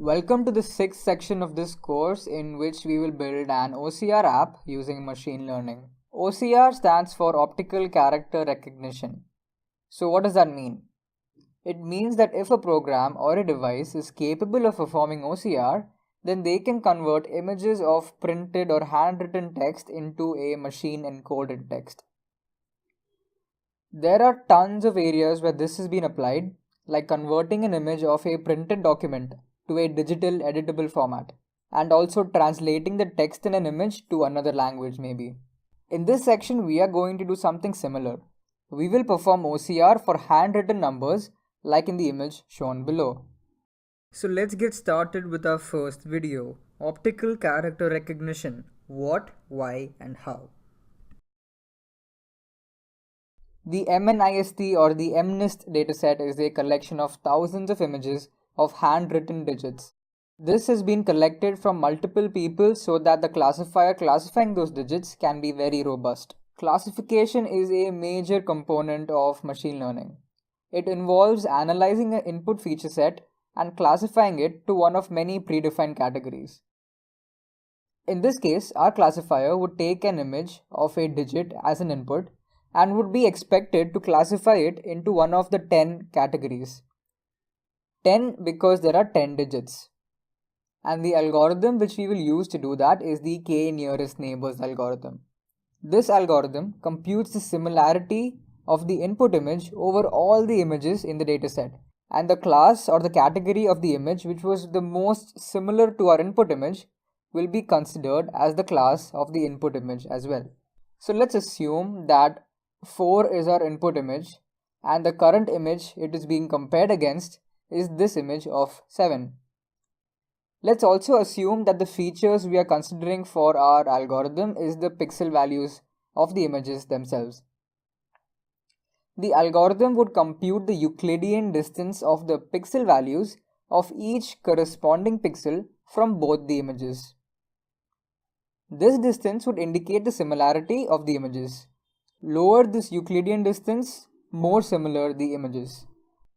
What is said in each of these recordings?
Welcome to the sixth section of this course in which we will build an OCR app using machine learning. OCR stands for Optical Character Recognition. So what does that mean? It means that if a program or a device is capable of performing OCR, then they can convert images of printed or handwritten text into a machine encoded text. There are tons of areas where this has been applied, like converting an image of a printed document to a digital editable format, and also translating the text in an image to another language maybe. In this section, we are going to do something similar. We will perform OCR for handwritten numbers like in the image shown below. So let's get started with our first video, Optical Character Recognition. What, why, and how. The MNIST or the MNIST dataset is a collection of thousands of images of handwritten digits. This has been collected from multiple people so that the classifier classifying those digits can be very robust. Classification is a major component of machine learning. It involves analyzing an input feature set and classifying it to one of many predefined categories. In this case, our classifier would take an image of a digit as an input and would be expected to classify it into one of the 10 categories. 10 because there are 10 digits. And the algorithm which we will use to do that is the k nearest neighbors algorithm. This algorithm computes the similarity of the input image over all the images in the dataset, and the class or the category of the image which was the most similar to our input image will be considered as the class of the input image as well. So let's assume that 4 is our input image and the current image it is being compared against is this image of 7. Let's also assume that the features we are considering for our algorithm is the pixel values of the images themselves. The algorithm would compute the Euclidean distance of the pixel values of each corresponding pixel from both the images. This distance would indicate the similarity of the images. Lower this Euclidean distance, more similar the images.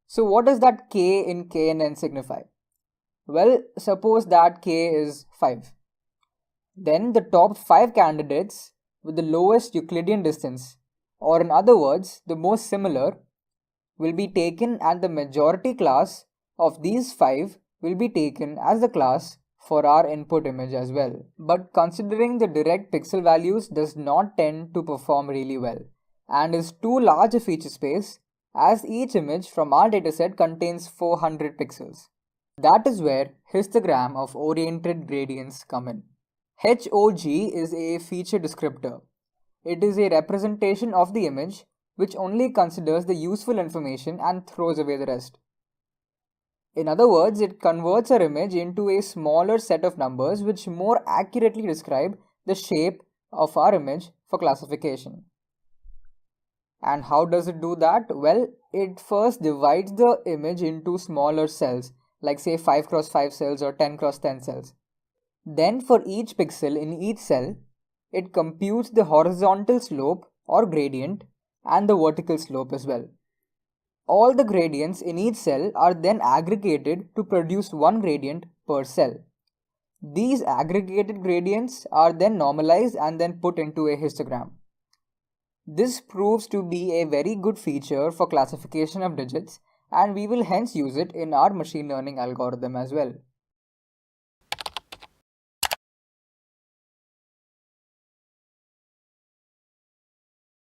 So what does that k in KNN signify? Well, suppose that k is 5. Then the top 5 candidates with the lowest Euclidean distance, or in other words, the most similar, will be taken, and the majority class of these 5 will be taken as the class for our input image as well. But considering the direct pixel values does not tend to perform really well and is too large a feature space, as each image from our dataset contains 400 pixels. That is where histogram of oriented gradients come in. HOG is a feature descriptor. It is a representation of the image which only considers the useful information and throws away the rest. In other words, it converts our image into a smaller set of numbers which more accurately describe the shape of our image for classification. And how does it do that? Well, it first divides the image into smaller cells, like say 5x5 cells or 10x10 cells. Then for each pixel in each cell, it computes the horizontal slope or gradient and the vertical slope as well. All the gradients in each cell are then aggregated to produce one gradient per cell. These aggregated gradients are then normalized and then put into a histogram. This proves to be a very good feature for classification of digits, and we will hence use it in our machine learning algorithm as well.